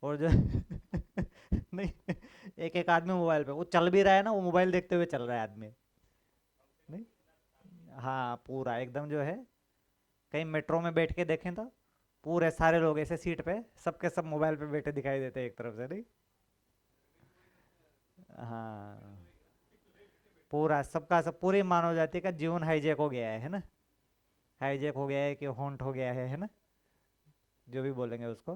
और जो नहीं, एक एक आदमी मोबाइल पे, वो चल भी रहा है ना, वो मोबाइल देखते हुए चल रहा है आदमी। नहीं, हाँ पूरा एकदम जो है, कहीं मेट्रो में बैठ के देखें तो पूरे सारे लोग ऐसे सीट पे, सबके सब मोबाइल पे बैठे दिखाई देते हैं एक तरफ से, नहीं। हाँ, पूरा सबका सब, पूरी मानव जाति का जीवन हाईजैक हो गया है ना। हाईजैक हो गया है कि हॉन्ट हो गया है ना, जो भी बोलेंगे उसको।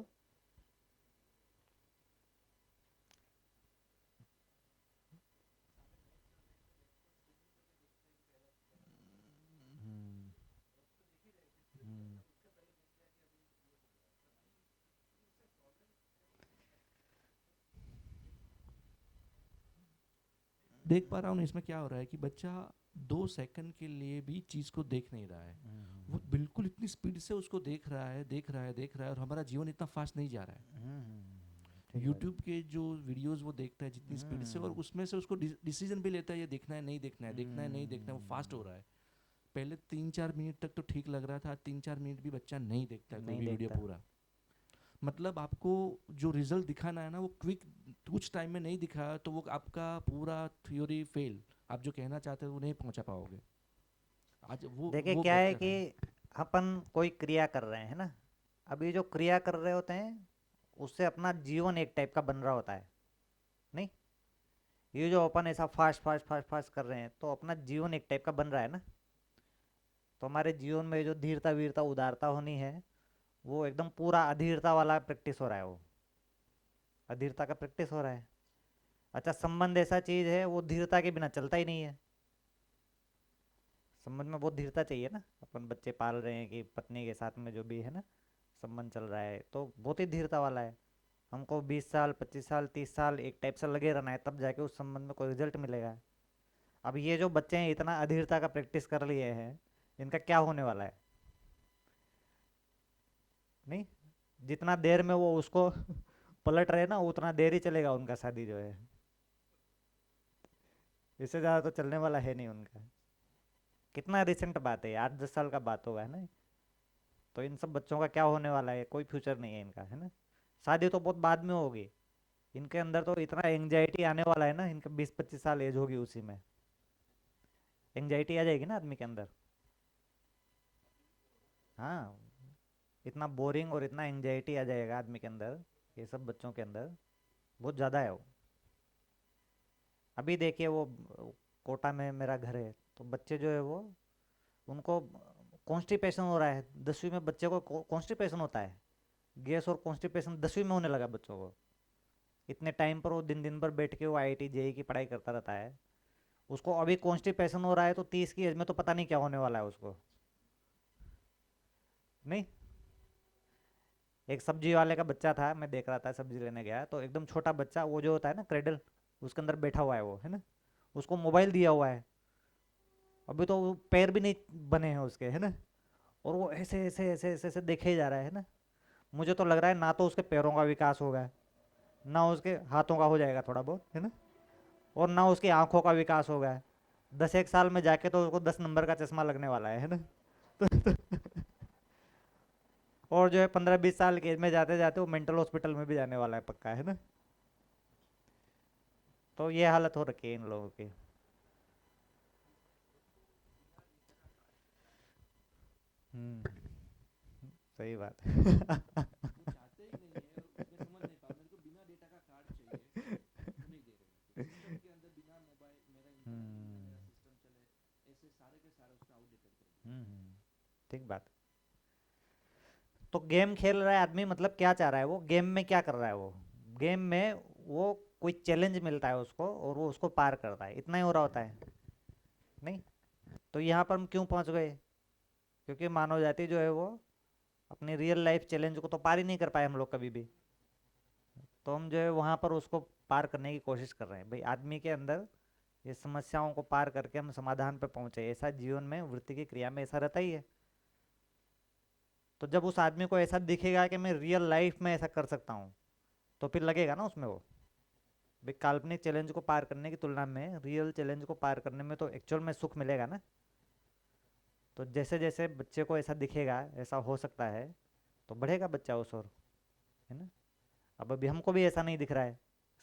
हम्म, हम्म, देख पा रहा हूँ ना, इसमें क्या हो रहा है कि बच्चा 2 सेकंड के लिए भी चीज़ को देख नहीं रहा है। वो बिल्कुल इतनी स्पीड से उसको देख रहा है, देख रहा है, देख रहा है, और हमारा जीवन इतना फास्ट नहीं जा रहा है। ठीक बात। यूट्यूब के जो वीडियोस वो देखता है जितनी स्पीड से, और उसमें से उसको डिसीजन भी लेता है, ये देखना है नहीं देखना है, देखना है नहीं देखना है, वो फास्ट हो रहा है। पहले 3-4 मिनट तक तो ठीक लग रहा था, 3-4 मिनट भी बच्चा नहीं देखता है कोई नहीं भी वीडियो देखता। पूरा। मतलब आपको जो रिजल्ट दिखाना है ना, वो क्विक कुछ टाइम में नहीं दिखा तो वो आपका पूरा थ्योरी फेल। आप जो कहना चाहते हो वो नहीं पहुंचा पाओगे। आज वो देखिए वो क्या है बेटर कि है। अपन कोई क्रिया कर रहे हैं ना, अब ये जो क्रिया कर रहे होते हैं, उससे अपना जीवन एक टाइप का बन रहा होता है, नहीं। ये जो अपन ऐसा फास्ट फास्ट फास्ट फास्ट कर रहे हैं, तो अपना जीवन एक टाइप का बन रहा है ना। तो हमारे जीवन में जो धीरता वीरता उदारता होनी है, वो एकदम पूरा अधीरता वाला प्रैक्टिस हो रहा है, वो अधीरता का प्रैक्टिस हो रहा है। अच्छा, संबंध ऐसा चीज़ है, वो धीरता के बिना चलता ही नहीं है। संबंध में बहुत धीरता चाहिए ना, अपन बच्चे पाल रहे हैं कि पत्नी के साथ में जो भी है ना संबंध चल रहा है, तो बहुत ही धीरता वाला है। हमको 20 साल 25 साल 30 साल एक टाइप से लगे रहना है, तब जाके उस संबंध में कोई रिजल्ट मिलेगा। अब ये जो बच्चे हैं इतना अधीरता का प्रैक्टिस कर लिए हैं, इनका क्या होने वाला है, नहीं। जितना देर में वो उसको पलट रहे ना, उतना देर ही चलेगा उनका शादी जो है। इससे ज़्यादा तो चलने वाला है नहीं उनका। कितना रिसेंट बात है, 8 10 साल का बात होगा, है ना। तो इन सब बच्चों का क्या होने वाला है, कोई फ्यूचर नहीं है इनका, है ना। शादी तो बहुत बाद में होगी। इनके अंदर तो इतना एंजाइटी आने वाला है ना, इनका 20 25 साल एज होगी, उसी में एंजाइटी आ जाएगी ना आदमी के अंदर। हाँ, इतना बोरिंग और इतना एंजाइटी आ जाएगा आदमी के अंदर, ये सब बच्चों के अंदर बहुत ज़्यादा है वो। अभी देखिए वो कोटा में मेरा घर है, तो बच्चे जो है वो, उनको कॉन्स्टिपेशन हो रहा है। 10वीं में बच्चे को कॉन्स्टिपेशन होता है। गैस और कॉन्स्टिपेशन 10वीं में होने लगा बच्चों को। इतने टाइम पर वो दिन दिन भर बैठ के वो आईआईटी जेई की पढ़ाई करता रहता है, उसको अभी कॉन्स्टिपेशन हो रहा है, तो 30 की एज में तो पता नहीं क्या होने वाला है उसको, नहीं। एक सब्जी वाले का बच्चा था, मैं देख रहा था, सब्जी लेने गया तो एकदम छोटा बच्चा, वो जो होता है ना क्रेडल, उसके अंदर बैठा हुआ है वो, है ना। उसको मोबाइल दिया हुआ है, अभी तो वो पैर भी नहीं बने हैं उसके, है ना। और वो ऐसे ऐसे ऐसे ऐसे ऐसे देखे ही जा रहा है ना। मुझे तो लग रहा है ना तो उसके पैरों का विकास होगा, ना उसके हाथों का हो जाएगा थोड़ा बहुत, है ना। और ना उसकी आंखों का विकास होगा। 10 एक साल में जाके तो उसको 10 नंबर का चश्मा लगने वाला है ना। और जो है 15 20 साल के एज में जाते जाते वो मेंटल हॉस्पिटल में भी जाने वाला है पक्का, है ना। तो ये हालत हो रखी है इन लोगों की। हम्म, सही बात। वो चाहते ही नहीं है, और मैं समझ नहीं पा, मेरे को बिना डेटा का कार्ड चाहिए, वो नहीं दे रहे मेरे को। सिस्टम के अंदर बिना मोबाइल मेरा इंटरनेट बिना हम्म, मेरा सिस्टम चले, ऐसे सारे के सारे उसका आउटडेटेड कर दिया। ठीक बात। तो गेम खेल रहा है आदमी, मतलब क्या चाह रहा है वो, गेम में क्या कर रहा है वो, गेम में वो कोई चैलेंज मिलता है उसको और वो उसको पार करता है, इतना ही हो रहा होता है, नहीं। तो यहाँ पर हम क्यों पहुँच गए, क्योंकि मानव जाति जो है वो अपनी रियल लाइफ चैलेंज को तो पार ही नहीं कर पाए हम लोग कभी भी। तो हम जो है वहाँ पर उसको पार करने की कोशिश कर रहे हैं भाई, आदमी के अंदर ये समस्याओं को पार करके हम समाधान पे पहुँचे, ऐसा जीवन में वृत्ति की क्रिया में ऐसा रहता ही है। तो जब उस आदमी को ऐसा दिखेगा कि मैं रियल लाइफ में ऐसा कर सकता हूँ, तो फिर लगेगा ना उसमें वो, भाई काल्पनिक चैलेंज को पार करने की तुलना में रियल चैलेंज को पार करने में तो एक्चुअल में सुख मिलेगा ना। तो जैसे जैसे बच्चे को ऐसा दिखेगा ऐसा हो सकता है, तो बढ़ेगा बच्चा उस ओर, है ना। अब अभी हमको भी ऐसा नहीं दिख रहा है,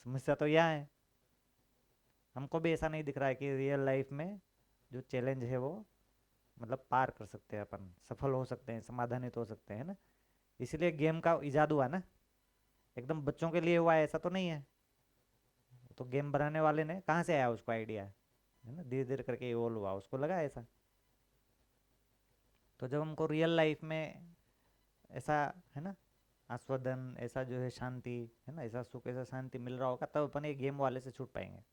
समस्या तो यहाँ है। हमको भी ऐसा नहीं दिख रहा है कि रियल लाइफ में जो चैलेंज है वो मतलब पार कर सकते हैं अपन, सफल हो सकते हैं, समाधानित हो सकते हैं ना। इसीलिए गेम का इजाद हुआ ना, एकदम बच्चों के लिए हुआ है ऐसा तो नहीं है। तो गेम बनाने वाले ने कहाँ से आया उसको आइडिया, है ना, धीरे धीरे करके इवोल्व हुआ, उसको लगा ऐसा। तो जब हमको रियल लाइफ में ऐसा, है ना, आस्वादन, ऐसा जो है शांति, है ना, ऐसा सुख, ऐसा शांति मिल रहा होगा, तब अपन ये गेम वाले से छूट पाएंगे।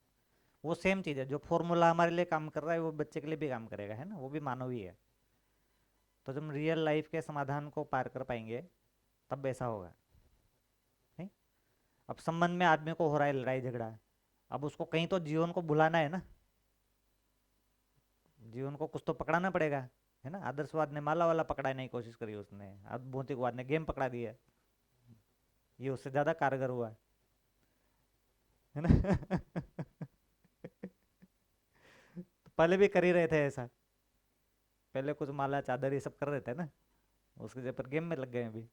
वो सेम चीज़ है, जो फॉर्मूला हमारे लिए काम कर रहा है वो बच्चे के लिए भी काम करेगा, है ना, वो भी मानव ही है। तो जब हम रियल लाइफ के समाधान को पार कर पाएंगे तब ऐसा होगा, नहीं। अब संबंध में आदमी को हो रहा है लड़ाई झगड़ा, अब उसको कहीं तो जीवन को भुलाना है ना, जीवन को कुछ तो पकड़ाना पड़ेगा, है ना। आदर्शवाद ने माला वाला पकड़ाने की कोशिश करी उसने, अब भौतिकवाद ने गेम पकड़ा दिया, ये उससे ज़्यादा कारगर हुआ है ना। तो पहले भी कर ही रहे थे ऐसा, पहले कुछ माला चादर ये सब कर रहे थे ना, उसके जगह पर गेम में लग गए अभी,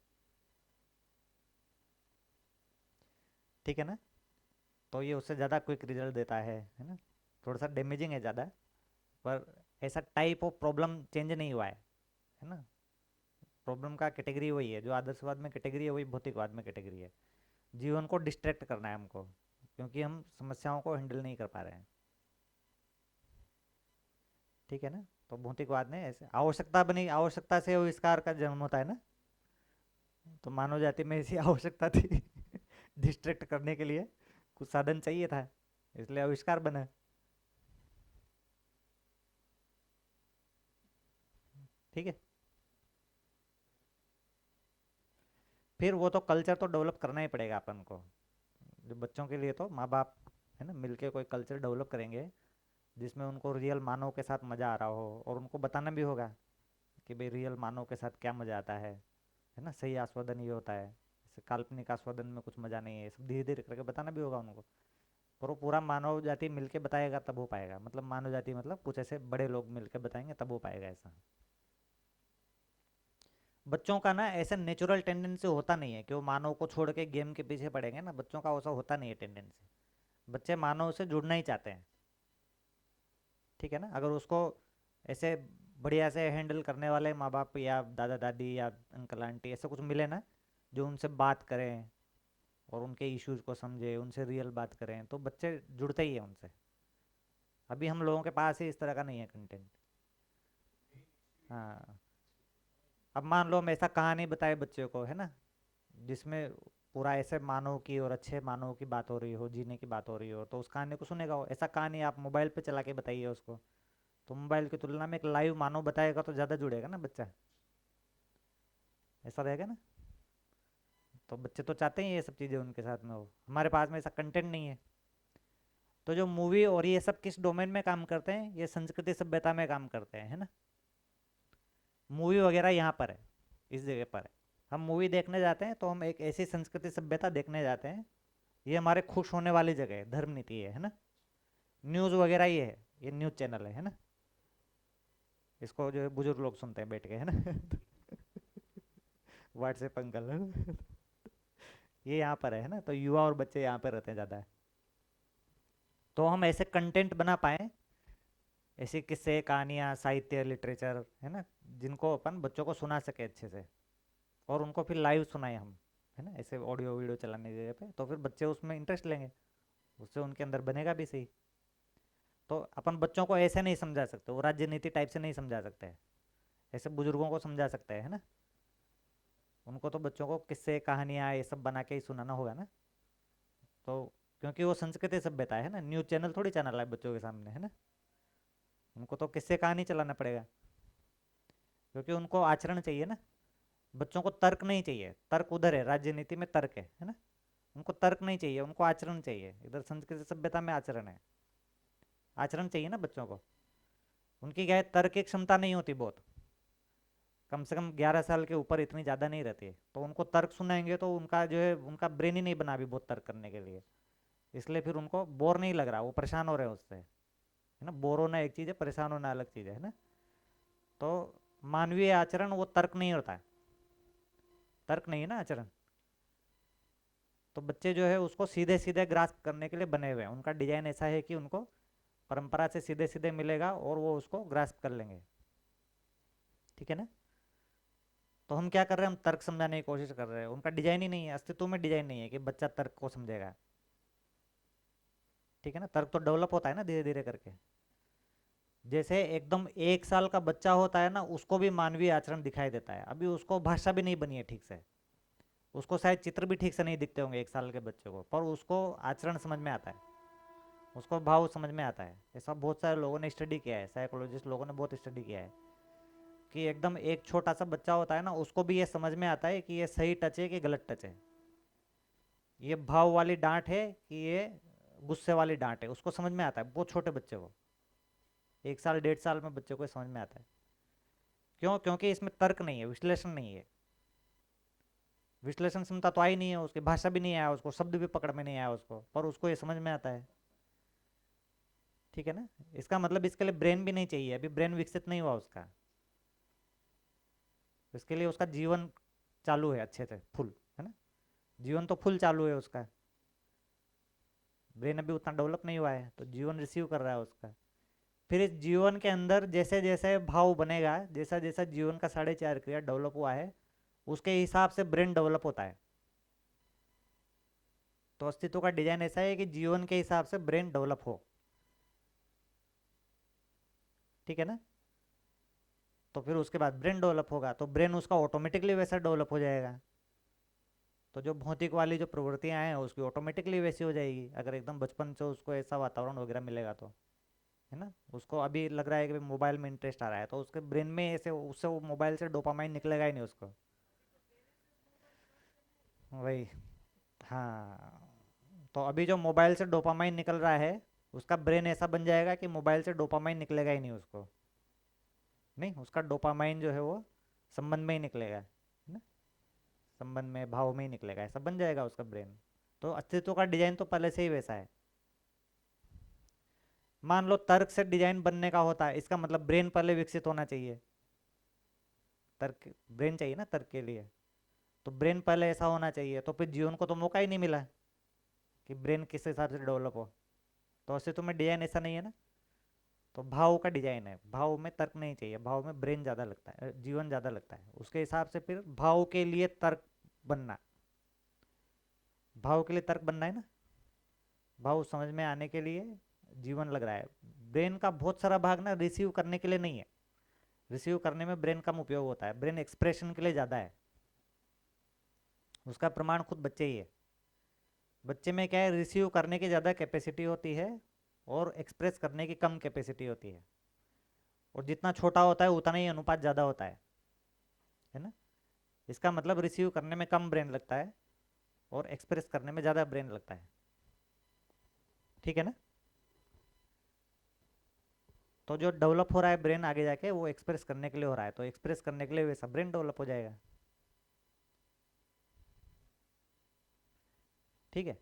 ठीक है ना। तो ये उससे ज़्यादा क्विक रिजल्ट देता है ना। थोड़ा सा डैमेजिंग है ज़्यादा, पर ऐसा टाइप ऑफ प्रॉब्लम चेंज नहीं हुआ है ना। प्रॉब्लम का कैटेगरी वही है, जो आदर्शवाद में कैटेगरी है वही भौतिकवाद में कैटेगरी है। जीवन को डिस्ट्रैक्ट करना है हमको, क्योंकि हम समस्याओं को हैंडल नहीं कर पा रहे हैं, ठीक है ना। तो भौतिकवाद ने ऐसे आवश्यकता बनी, आवश्यकता से आविष्कार का जन्म होता है ना। तो मानव जाति में ऐसी आवश्यकता थी डिस्ट्रैक्ट करने के लिए कुछ साधन चाहिए था, इसलिए आविष्कार बना, ठीक है। फिर वो तो कल्चर तो डेवलप करना ही पड़ेगा अपन को, जो बच्चों के लिए तो माँ बाप, है ना, मिलके कोई कल्चर डेवलप करेंगे जिसमें उनको रियल मानव के साथ मज़ा आ रहा हो, और उनको बताना भी होगा कि भाई रियल मानव के साथ क्या मज़ा आता है ना, सही आस्वादन ये होता है, जैसे काल्पनिक आस्वादन में कुछ मज़ा नहीं है, सब धीरे धीरे करके बताना भी होगा उनको। पर वो पूरा मानव जाति मिलके बताएगा तब हो पाएगा, मतलब मानव जाति मतलब कुछ ऐसे बड़े लोग मिलके बताएंगे तब हो पाएगा ऐसा। बच्चों का ना ऐसा नेचुरल टेंडेंसी होता नहीं है कि वो मानव को छोड़ के गेम के पीछे पड़ेंगे ना, बच्चों का ऐसा होता नहीं है टेंडेंसी। बच्चे मानव से जुड़ना ही चाहते हैं, ठीक है ना। अगर उसको ऐसे बढ़िया से हैंडल करने वाले माँ बाप या दादा दादी या अंकल आंटी ऐसा कुछ मिले ना, जो उनसे बात करें और उनके इश्यूज को समझे, उनसे रियल बात करें, तो बच्चे जुड़ते ही हैं उनसे। अभी हम लोगों के पास ही इस तरह का नहीं है कंटेंट। हाँ, अब मान लो हम ऐसा कहानी बताए बच्चे को, है ना, जिसमें पूरा ऐसे मानव की और अच्छे मानव की बात हो रही हो, जीने की बात हो रही हो, तो उस कहानी को सुनेगा वो। ऐसा कहानी आप मोबाइल पे चला के बताइए उसको, तो मोबाइल की तुलना में एक लाइव मानव बताएगा तो ज़्यादा जुड़ेगा ना बच्चा, ऐसा रहेगा ना। तो बच्चे तो चाहते हैं ये सब चीज़ें उनके साथ में हो, हमारे पास में ऐसा कंटेंट नहीं है। तो जो मूवी और ये सब किस डोमेन में काम करते हैं, ये संस्कृति सभ्यता में काम करते हैं, है ना। मूवी वगैरह यहाँ पर है, इस जगह पर है। हम मूवी देखने जाते हैं तो हम एक ऐसी संस्कृति सभ्यता देखने जाते हैं, ये हमारे खुश होने वाली जगह है, धर्म नीति है ना। न्यूज़ वगैरह ये है, ये न्यूज़ चैनल है ना। इसको जो है बुजुर्ग लोग सुनते हैं बैठ के, है ना। व्हाट्सएप अंकल, है ना? ये यहाँ पर है ना, तो युवा और बच्चे यहाँ पर रहते हैं ज़्यादा। तो हम ऐसे कंटेंट बना पाए, ऐसे किस्से कहानियाँ साहित्य लिटरेचर, है ना, जिनको अपन बच्चों को सुना सके अच्छे से, और उनको फिर लाइव सुनाए हम, है ना, ऐसे ऑडियो वीडियो चलाने की जगह पे, तो फिर बच्चे उसमें इंटरेस्ट लेंगे, उससे उनके अंदर बनेगा भी सही। तो अपन बच्चों को ऐसे नहीं समझा सकते, वो राजनीति टाइप से नहीं समझा सकते हैं, ऐसे बुजुर्गों को समझा सकते हैं, है ना। उनको तो बच्चों को किस्से कहानियाँ ये सब बना के ही सुनाना होगा ना। तो क्योंकि वो संस्कृति सभ्यता है ना, न्यूज़ चैनल थोड़ी चैनल है बच्चों के सामने, है ना। उनको तो किस्से कहानी चलाना पड़ेगा, क्योंकि उनको आचरण चाहिए ना। बच्चों को तर्क नहीं चाहिए, तर्क उधर है, राजनीति में तर्क है ना। उनको तर्क नहीं चाहिए, उनको आचरण चाहिए, इधर संस्कृति सभ्यता में आचरण है। आचरण चाहिए ना बच्चों को। उनकी क्या है, तर्क की क्षमता नहीं होती बहुत, कम से कम 11 साल के ऊपर इतनी ज़्यादा नहीं रहती है, तो उनको तर्क सुनाएंगे तो उनका जो है, उनका ब्रेन ही नहीं बना अभी बहुत तर्क करने के लिए। इसलिए फिर उनको बोर नहीं लग रहा, वो परेशान हो रहे हैं उससे, है ना। बोर होना एक चीज़ है, परेशान होना अलग चीज़ है ना। तो मानवीय आचरण वो तर्क नहीं होता है, तर्क नहीं है ना आचरण। तो बच्चे जो है उसको सीधे सीधे ग्रास्प करने के लिए बने हुए हैं, उनका डिजाइन ऐसा है कि उनको परंपरा से सीधे सीधे मिलेगा और वो उसको ग्रास्प कर लेंगे। ठीक है ना। तो हम क्या कर रहे हैं, हम तर्क समझाने की कोशिश कर रहे हैं, उनका डिजाइन ही नहीं है, अस्तित्व में डिजाइन नहीं है कि बच्चा तर्क को समझेगा। ठीक है ना, तर्क तो डेवलप होता है ना धीरे धीरे करके। जैसे एकदम 1 साल का बच्चा होता है ना, उसको भी मानवीय आचरण दिखाई देता है, अभी उसको भाषा भी नहीं बनी है ठीक से, उसको शायद चित्र भी ठीक से नहीं दिखते होंगे 1 साल के बच्चे को, पर उसको आचरण समझ में आता है, उसको भाव समझ में आता है। ऐसा बहुत सारे लोगों ने स्टडी किया है, साइकोलॉजिस्ट लोगों ने बहुत स्टडी किया है कि एकदम एक छोटा सा बच्चा होता है ना, उसको भी ये समझ में आता है कि ये सही टच है कि गलत टच है, ये भाव वाली डांट है कि ये गुस्से वाली डांट है, उसको समझ में आता है बहुत छोटे बच्चे को, 1 साल 1.5 साल में बच्चे को समझ में आता है। क्यों? क्योंकि इसमें तर्क नहीं है, विश्लेषण नहीं है, विश्लेषण क्षमता तो आई नहीं है, उसकी भाषा भी नहीं आया उसको, शब्द भी पकड़ में नहीं आया उसको, पर उसको ये समझ में आता है। ठीक है ना। इसका मतलब इसके लिए ब्रेन भी नहीं चाहिए, अभी ब्रेन विकसित नहीं हुआ उसका, इसके लिए उसका जीवन चालू है अच्छे से फुल, है ना, जीवन तो फुल चालू है उसका, ब्रेन अभी उतना डेवलप नहीं हुआ है, तो जीवन रिसीव कर रहा है उसका। फिर इस जीवन के अंदर जैसे जैसे भाव बनेगा, जैसा जैसा जीवन का 4.5 क्रिया डेवलप हुआ है, उसके हिसाब से ब्रेन डेवलप होता है। तो अस्तित्व का डिजाइन ऐसा है कि जीवन के हिसाब से ब्रेन डेवलप हो। ठीक है ना। तो फिर उसके बाद ब्रेन डेवलप होगा, तो ब्रेन उसका ऑटोमेटिकली वैसा डेवलप हो जाएगा, तो जो भौतिक वाली जो प्रवृत्तियां हैं उसकी ऑटोमेटिकली वैसी हो जाएगी, अगर एकदम बचपन से उसको ऐसा वातावरण वगैरह मिलेगा तो, है ना। उसको अभी लग रहा है कि मोबाइल में इंटरेस्ट आ रहा है, तो उसके ब्रेन में ऐसे उससे वो मोबाइल से डोपामाइन निकलेगा ही नहीं उसको। वही। हाँ। तो अभी जो मोबाइल से डोपामाइन निकल रहा है, उसका ब्रेन ऐसा बन जाएगा कि मोबाइल से डोपामाइन निकलेगा ही नहीं उसको, नहीं, उसका डोपामाइन जो है वो संबंध में ही निकलेगा, है ना, संबंध में भाव में ही निकलेगा, ऐसा बन जाएगा उसका ब्रेन। तो अस्तित्व का डिजाइन तो पहले से ही वैसा है। मान लो तर्क से डिजाइन बनने का होता है, इसका मतलब ब्रेन पहले विकसित होना चाहिए, तर्क ब्रेन चाहिए ना तर्क के लिए, तो ब्रेन पहले ऐसा होना चाहिए, तो फिर जीवन को तो मौका ही नहीं मिला कि ब्रेन किस हिसाब से डेवलप हो, तो अस्तित्व में डिजाइन ऐसा नहीं है ना। तो भाव का डिजाइन है, भाव में तर्क नहीं चाहिए, भाव में ब्रेन ज़्यादा लगता है, जीवन ज़्यादा लगता है, उसके हिसाब से फिर भाव के लिए तर्क बनना, भाव के लिए तर्क बनना है ना, भाव समझ में आने के लिए जीवन लग रहा है। ब्रेन का बहुत सारा भाग ना रिसीव करने के लिए नहीं है, रिसीव करने में ब्रेन कम उपयोग होता है, ब्रेन एक्सप्रेशन के लिए ज़्यादा है, उसका प्रमाण खुद बच्चे ही है। बच्चे में क्या है, रिसीव करने की ज़्यादा कैपेसिटी होती है और एक्सप्रेस करने की कम कैपेसिटी होती है, और जितना छोटा होता है उतना ही अनुपात ज़्यादा होता है ना। इसका मतलब रिसीव करने में कम ब्रेन लगता है और एक्सप्रेस करने में ज़्यादा ब्रेन लगता है। ठीक है ना। तो जो डेवलप हो रहा है ब्रेन आगे जाके वो एक्सप्रेस करने के लिए हो रहा है, तो एक्सप्रेस करने के लिए वैसा ब्रेन डेवलप हो जाएगा। ठीक है।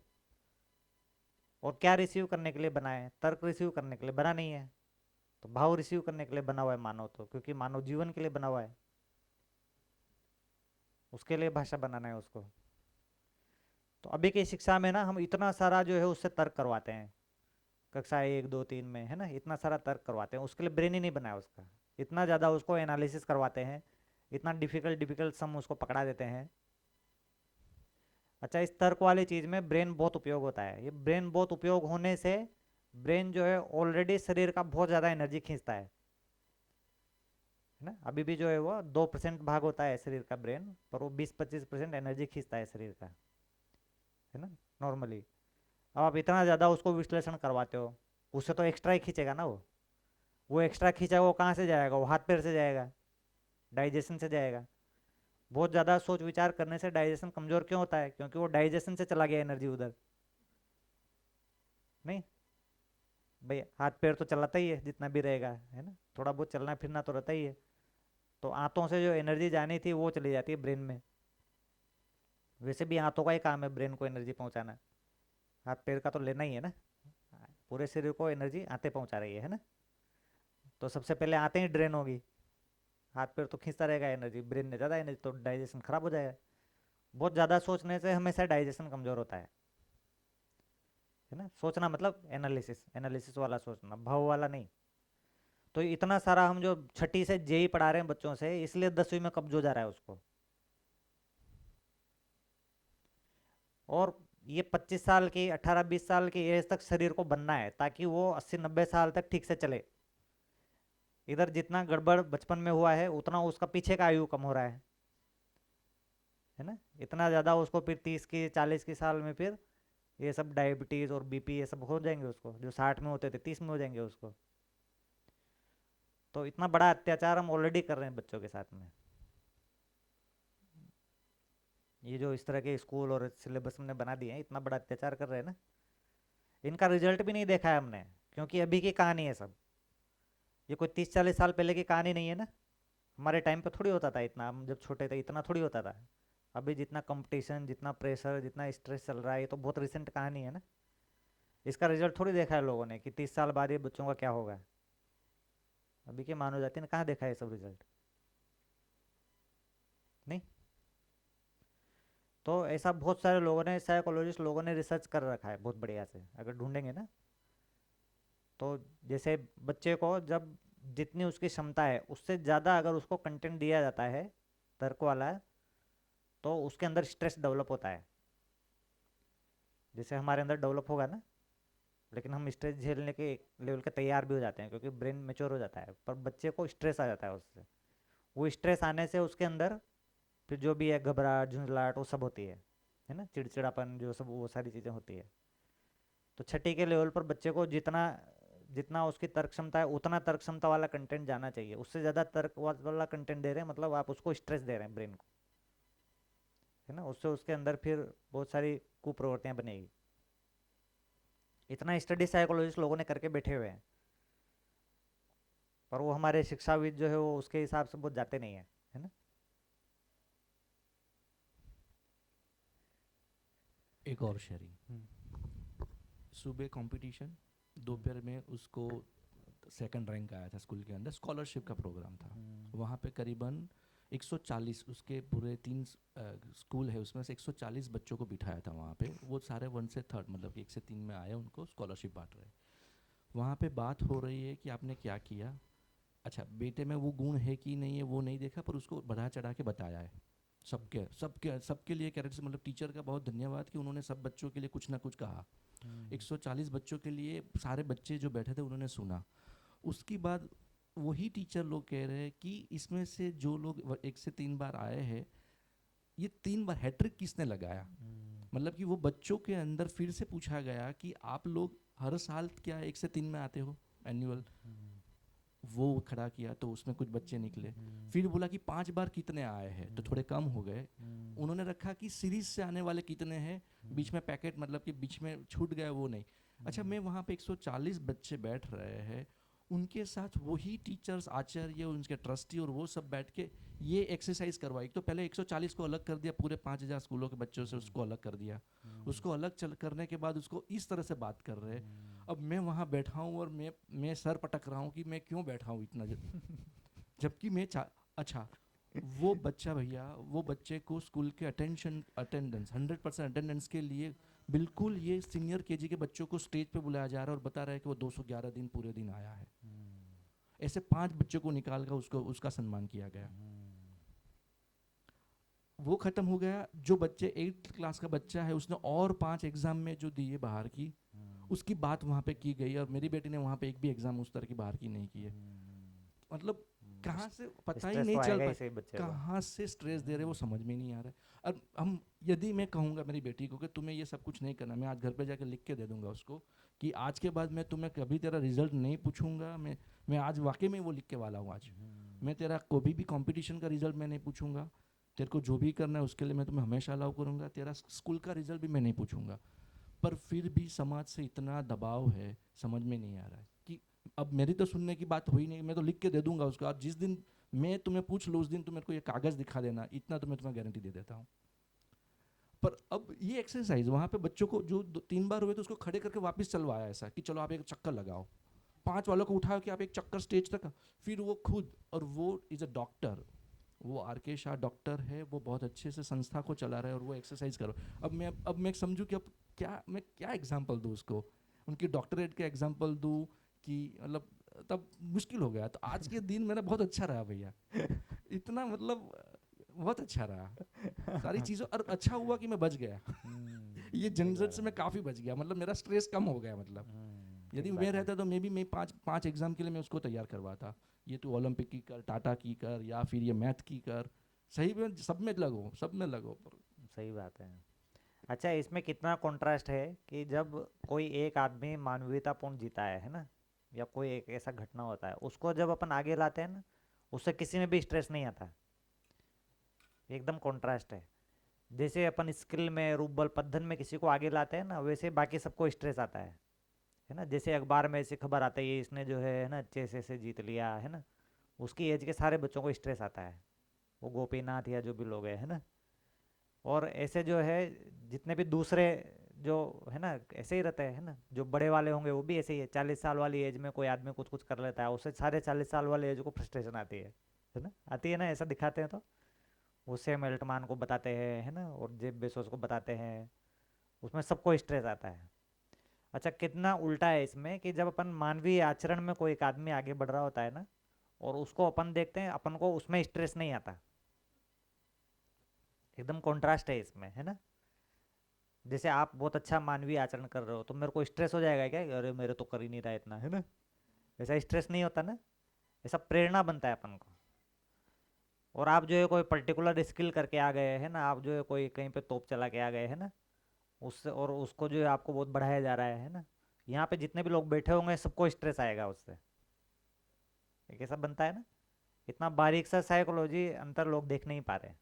और क्या रिसीव करने के लिए बना है, तर्क रिसीव करने के लिए बना नहीं है, तो भाव रिसीव करने के लिए बना हुआ है मानव, तो क्योंकि मानव जीवन के लिए बना हुआ है, उसके लिए भाषा बनाना है उसको। तो अभी की शिक्षा में ना हम इतना सारा जो है उससे तर्क करवाते हैं, कक्षा 1 2 3 में, है ना, इतना सारा तर्क करवाते हैं, उसके लिए ब्रेन ही नहीं बनाया उसका, इतना ज़्यादा उसको एनालिसिस करवाते हैं, इतना डिफिकल्ट डिफिकल्ट सम उसको पकड़ा देते हैं। अच्छा, इस तर्क वाली चीज़ में ब्रेन बहुत उपयोग होता है, ये ब्रेन बहुत उपयोग होने से ब्रेन जो है ऑलरेडी शरीर का बहुत ज़्यादा एनर्जी खींचता है ना, अभी भी जो है वो 2% भाग होता है शरीर का ब्रेन, पर वो 20-25% एनर्जी खींचता है शरीर का, है ना, नॉर्मली। अब आप इतना ज़्यादा उसको विश्लेषण करवाते हो, उससे तो एक्स्ट्रा ही खींचेगा ना वो एक्स्ट्रा खींचा वो कहाँ से जाएगा, वो हाथ पैर से जाएगा, डाइजेशन से जाएगा। बहुत ज़्यादा सोच विचार करने से डाइजेशन कमज़ोर क्यों होता है, क्योंकि वो डाइजेशन से चला गया एनर्जी उधर, नहीं भाई, हाथ पैर तो चलाता ही है जितना भी रहेगा, है ना, थोड़ा बहुत चलना फिरना तो रहता ही है, तो आंतों से जो एनर्जी जानी थी वो चली जाती है ब्रेन में, वैसे भी आंतों का ही काम है ब्रेन को एनर्जी पहुंचाना, हाथ पैर का तो लेना ही है ना, पूरे शरीर को एनर्जी आंतें पहुंचा रही है ना, तो सबसे पहले आंतें ही ड्रेन होगी, हाथ पैर तो खींचता रहेगा एनर्जी, ब्रेन ने ज़्यादा एनर्जी, तो डाइजेशन खराब हो जाएगा। बहुत ज़्यादा सोचने से हमेशा डाइजेशन कमज़ोर होता है ना। सोचना मतलब एनालिसिस, एनालिसिस वाला सोचना, भाव वाला नहीं। तो इतना सारा हम जो छठी से जेई पढ़ा रहे हैं बच्चों से, इसलिए 10वीं में कब्ज हो जा रहा है उसको। और ये 25 साल की, 18-20 साल की एज तक शरीर को बनना है, ताकि वो 80-90 साल तक ठीक से चले। इधर जितना गड़बड़ बचपन में हुआ है, उतना उसका पीछे का आयु कम हो रहा है ना। इतना ज़्यादा उसको फिर 30 की 40 की साल में फिर ये सब डायबिटीज़ और बीपी ये सब हो जाएंगे उसको, जो 60 में होते थे 30 में हो जाएंगे उसको। तो इतना बड़ा अत्याचार हम ऑलरेडी कर रहे हैं बच्चों के साथ में। ये जो इस तरह के स्कूल और सिलेबस हमने बना दिए हैं, इतना बड़ा अत्याचार कर रहे हैं ना। इनका रिजल्ट भी नहीं देखा है हमने, क्योंकि अभी की कहानी है सब। ये कोई 30-40 साल पहले की कहानी नहीं है ना। हमारे टाइम पे थोड़ी होता था इतना, हम जब छोटे थे इतना थोड़ी होता था। अभी जितना कंपटीशन, जितना प्रेशर, जितना स्ट्रेस चल रहा है, ये तो बहुत रिसेंट कहानी है ना। इसका रिजल्ट थोड़ी देखा है लोगों ने कि 30 साल बाद ये बच्चों का क्या होगा। अभी के मानव जाति ने कहाँ देखा है ये सब रिजल्ट, नहीं। तो ऐसा बहुत सारे लोगों ने, साइकोलॉजिस्ट लोगों ने रिसर्च कर रखा है बहुत बढ़िया से, अगर ढूंढेंगे ना। तो जैसे बच्चे को जब जितनी उसकी क्षमता है उससे ज़्यादा अगर उसको कंटेंट दिया जाता है तर्क वाला, तो उसके अंदर स्ट्रेस डेवलप होता है। जैसे हमारे अंदर डेवलप होगा ना, लेकिन हम स्ट्रेस झेलने के लेवल के तैयार भी हो जाते हैं, क्योंकि ब्रेन मेच्योर हो जाता है। पर बच्चे को स्ट्रेस आ जाता है उससे। वो स्ट्रेस आने से उसके अंदर फिर जो भी है घबराहट, झुंझलाहट, वो सब होती है ना, चिड़चिड़ापन, जो सब वो सारी चीज़ें होती है। तो छठी के लेवल पर बच्चे को जितना जितना उसकी तर्क क्षमता है उतना तर्क क्षमता वाला कंटेंट जाना चाहिए। उससे ज़्यादा तर्क वाला कंटेंट दे रहे हैं, मतलब आप उसको स्ट्रेस दे रहे हैं ब्रेन को, है ना। उससे उसके अंदर फिर बहुत सारी कुप्रवृत्तियाँ बनेगी। इतना स्टडी साइकोलॉजिस्ट लोगों ने करके बैठे हुए हैं, पर वो हमारे शिक्षाविद जो है वो उसके हिसाब से बहुत जाते नहीं है ना। एक और शेयरिंग। हम्म, सुबह कंपटीशन, हम्म, दोपहर में उसको सेकंड रैंक आया था स्कूल के अंदर, स्कॉलरशिप का प्रोग्राम था। हम्म, वहाँ पे करीबन 140, उसके पूरे 3 स्कूल है उसमें से 140 बच्चों को बिठाया था वहाँ पे। वो सारे 1 से 3, मतलब कि 1 से 3 में आए, उनको स्कॉलरशिप बांट रहे। वहाँ पे बात हो रही है कि आपने क्या किया। अच्छा, बेटे में वो गुण है कि नहीं है वो नहीं देखा, पर उसको बढ़ा चढ़ा के बताया है। सबके सबके सबके लिए कैरेक्टर, मतलब टीचर का बहुत धन्यवाद कि उन्होंने सब बच्चों के लिए कुछ ना कुछ कहा। हम्म, 140 बच्चों के लिए सारे बच्चे जो बैठे थे उन्होंने सुना। उसके बाद वही टीचर लोग कह रहे हैं कि इसमें से जो लोग 1 से 3 बार आए हैं, ये 3 बार हैट्रिक किसने लगाया। हम्म, मतलब कि वो बच्चों के अंदर फिर से पूछा गया कि आप लोग हर साल क्या 1 से 3 में आते हो एनुअल। हम्म, वो खड़ा किया तो उसमें कुछ बच्चे निकले। हम्म, फिर बोला कि 5 बार कितने आए हैं, तो थोड़े कम हो गए। हम्म, उन्होंने रखा कि सीरीज से आने वाले कितने हैं, बीच में पैकेट, मतलब कि बीच में छूट गए वो नहीं। अच्छा, मैं वहाँ पे 140 बच्चे बैठ रहे हैं, उनके साथ वही टीचर्स, आचार्य, उनके ट्रस्टी और वो सब बैठ के ये एक्सरसाइज करवाई। तो पहले 140 को अलग कर दिया, पूरे 5,000 स्कूलों के बच्चों से उसको अलग कर दिया। उसको अलग चल करने के बाद उसको इस तरह से बात कर रहे हैं। अब मैं वहाँ बैठा हूँ और मैं सर पटक रहा हूँ कि मैं क्यों बैठा हूँ इतना, जबकि अच्छा, वो बच्चा भैया, वो बच्चे को स्कूल के अटेंडेंस 100% अटेंडेंस के लिए बिल्कुल ये सीनियर केजी के बच्चों को स्टेज पे बुलाया जा रहा है और बता रहा है कि वो 211 दिन पूरे दिन आया है। ऐसे 5 बच्चों को निकाल कर उसको उसका सम्मान किया गया। वो खत्म हो गया। जो बच्चे 8th क्लास का बच्चा है उसने और 5 एग्जाम में जो दिए बाहर की, उसकी बात वहाँ पे की गई, और मेरी बेटी ने वहाँ पे एक भी एग्जाम उस तरह की बाहर की नहीं की है। मतलब कहाँ से पता ही स्ट्रेस नहीं तो चल आएगा पाए, इसे बच्चे को। कहाँ से स्ट्रेस दे रहे वो समझ में नहीं आ रहा है। अब हम, यदि मैं कहूँगा मेरी बेटी को कि तुम्हें ये सब कुछ नहीं करना, मैं आज घर पे जाकर लिख के दे दूंगा उसको कि आज के बाद मैं तुम्हें कभी तेरा रिजल्ट नहीं पूछूंगा। मैं आज वाकई में वो लिख के वाला हूँ आज। मैं तेरा कभी भी कंपटीशन का रिजल्ट मैं नहीं पूछूंगा। तेरे को जो भी करना है उसके लिए मैं तुम्हें हमेशा अलाउ करूंगा। तेरा स्कूल का रिजल्ट भी मैं नहीं पूछूंगा। पर फिर भी समाज से इतना दबाव है, समझ में नहीं आ रहा है कि अब मेरी तो सुनने की बात हुई नहीं, मैं तो लिख के दे दूंगा उसको। आप जिस दिन मैं तुम्हें पूछ लूँ उस दिन तुम मेरे को ये कागज दिखा देना, इतना तो मैं तुम्हें गारंटी दे देता हूँ। पर अब ये एक्सरसाइज वहाँ पे बच्चों को जो 3 बार हुए तो उसको खड़े करके वापस चलवाया, ऐसा कि चलो आप एक चक्कर लगाओ। 5 वालों को उठाओ कि आप एक चक्कर स्टेज तक। फिर वो खुद, और वो इज अ डॉक्टर, वो आर.के. शाह डॉक्टर है, वो बहुत अच्छे से संस्था को चला रहा है और वो एक्सरसाइज करो। अब मैं समझूँ कि अब क्या एग्जांपल दूँ उसको, उनकी डॉक्टरेट का एग्जांपल दूँ कि मतलब तब मुश्किल हो गया। तो आज के दिन मेरा बहुत अच्छा रहा भैया, इतना मतलब बहुत अच्छा रहा सारी चीज़ों, और अच्छा हुआ कि मैं बच गया। ये सही झंझट बात से है। मैं काफ़ी बच गया, मतलब मेरा स्ट्रेस कम हो गया मतलब। यदि ठीक मैं बात है। रहता तो मे बी मैं पाँच पाँच एग्जाम के लिए मैं उसको तैयार करवाता, ये तू ओलंपिक की कर, टाटा की कर, या फिर ये मैथ की कर, सही में सब में लगो, सब में लगो पर। सही बात है। अच्छा, इसमें कितना कंट्रास्ट है कि जब कोई एक आदमी मानवीयतापूर्ण जीता है ना, या कोई एक ऐसा घटना होता है, उसको जब अपन आगे लाते हैं ना, उससे किसी में भी स्ट्रेस नहीं आता। एकदम कंट्रास्ट है। जैसे अपन स्किल में, रूबल पद्धन में किसी को आगे लाते हैं ना, वैसे बाकी सबको स्ट्रेस आता है ना। जैसे अखबार में ऐसी खबर आता है इसने जो है ना चेस से जीत लिया है ना, उसकी एज के सारे बच्चों को स्ट्रेस आता है, वो गोपीनाथ या जो भी लोग हैं, है ना। और ऐसे जो है जितने भी दूसरे जो है ना, ऐसे ही रहते हैं, है ना। जो बड़े वाले होंगे वो भी ऐसे ही है, 40 साल वाली एज में कोई आदमी कुछ कुछ कर लेता है, उससे सारे 40 साल वाले एज को फ्रस्ट्रेशन आती है ना, आती है ना, ऐसा दिखाते हैं। तो वो सैम एल्टमान को बताते हैं, है ना, और जेफ बेसोस को बताते हैं, उसमें सबको स्ट्रेस आता है। अच्छा, कितना उल्टा है इसमें कि जब अपन मानवीय आचरण में कोई एक आदमी आगे बढ़ रहा होता है ना, और उसको अपन देखते हैं, अपन को उसमें स्ट्रेस नहीं आता। एकदम कॉन्ट्रास्ट है इसमें, है ना। जैसे आप बहुत अच्छा मानवीय आचरण कर रहे हो तो मेरे को स्ट्रेस हो जाएगा क्या, अरे मेरे तो कर ही नहीं रहा इतना, है ना। ऐसा स्ट्रेस नहीं होता ना, ऐसा प्रेरणा बनता है अपन को। और आप जो है कोई पर्टिकुलर स्किल करके आ गए है ना, आप जो है कोई कहीं पे तोप चला के आ गए है ना, उससे और उसको जो है आपको बहुत बढ़ाया जा रहा है ना, यहाँ पे जितने भी लोग बैठे होंगे सबको स्ट्रेस आएगा उससे। एक ऐसा बनता है ना, इतना बारीक सा साइकोलॉजी अंतर लोग देख नहीं पा रहे।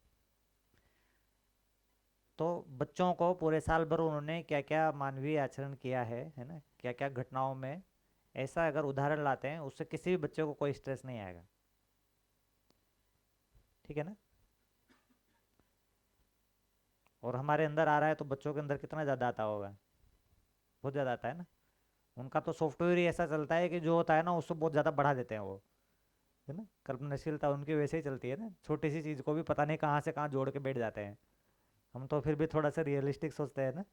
तो बच्चों को पूरे साल भर उन्होंने क्या क्या मानवीय आचरण किया है ना, क्या क्या घटनाओं में, ऐसा अगर उदाहरण लाते हैं उससे किसी भी बच्चे को कोई स्ट्रेस नहीं आएगा। ठीक है ना। और हमारे अंदर आ रहा है तो बच्चों के अंदर कितना ज़्यादा आता होगा, बहुत ज़्यादा आता है ना। उनका तो सॉफ्टवेयर ही ऐसा चलता है कि जो होता है ना उसको बहुत ज़्यादा बढ़ा देते हैं वो, है ना। कल्पनाशीलता उनकी वैसे ही चलती है ना, छोटी सी चीज़ को भी पता नहीं कहाँ से कहाँ जोड़ के बैठ जाते हैं। हम तो फिर भी थोड़ा सा रियलिस्टिक सोचते हैं ना,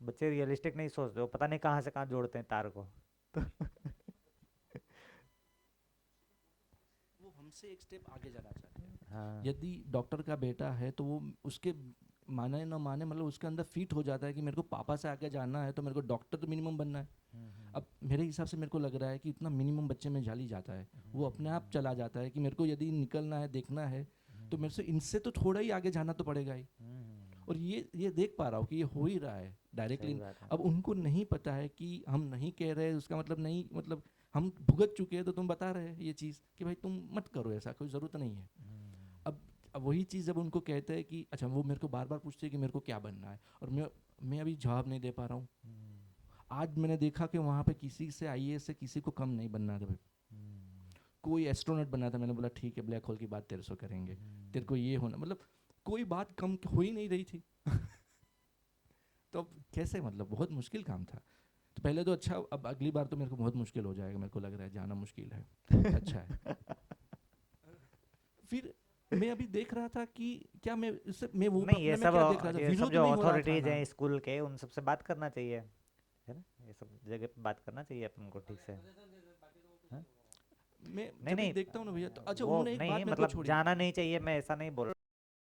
बच्चे रियलिस्टिक नहीं सोचते, वो पता नहीं कहाँ से कहाँ जोड़ते हैं तार को। तो वो हमसे एक स्टेप आगे जाना चाहते हैं। हाँ। यदि डॉक्टर का बेटा है तो वो उसके माने ना माने मतलब उसके अंदर फिट हो जाता है कि मेरे को पापा से आगे जाना है तो मेरे को डॉक्टर तो मिनिमम बनना है। अब मेरे हिसाब से मेरे को लग रहा है कि इतना मिनिमम बच्चे में जाली जाता है, वो अपने आप चला जाता है कि मेरे को यदि निकलना है, देखना है, तो मेरे से इनसे तो थोड़ा ही आगे जाना तो पड़ेगा ही। और ये देख पा रहा हूँ कि ये हो ही रहा है सही डायरेक्टली। बात है। अब उनको नहीं पता है कि हम नहीं कह रहे उसका मतलब नहीं, मतलब हम भुगत चुके हैं तो तुम बता रहे हैं ये चीज़ कि भाई तुम मत करो, ऐसा कोई ज़रूरत नहीं है। अब अब वही चीज़ जब उनको कहते हैं कि अच्छा, वो मेरे को बार बार पूछते हैं कि मेरे को क्या बनना है, और मैं अभी जवाब नहीं दे पा रहा हूँ। आज मैंने देखा कि वहाँ पे किसी से आईएएस से किसी को कम नहीं बनना था भाई। कोई एस्ट्रोनॉट बनना था, मैंने बोला ठीक है, ब्लैक होल की बात तेरे से करेंगे, तेरे को ये होना, मतलब कोई बात कम हो ही नहीं रही थी। तो अब कैसे, मतलब बहुत मुश्किल काम था। तो पहले तो अच्छा, अब अगली बार तो मेरे को बहुत मुश्किल हो जाएगा, मेरे को लग रहा है जाना मुश्किल है। अच्छा है। फिर मैं अभी देख रहा था कि क्या मैं इससे मैं वो नहीं, अपने में क्या देख रहा था, ये सब विरोध जो नहीं हो रहा था अथॉरिटीज ना। हैं स्कूल के, उन सबसे बात करना चाहिए, है ना। ये सब जगह पे बात करना चाहिए अपन को ठीक से। हाँ? मैं नहीं जब भी नहीं, देखता हूँ ना भैया, तो अच्छा वो उन्होंने एक नहीं, बात मेरे को मतलब छोड़ी। जाना नहीं चाहिए, मैं ऐसा नहीं बोल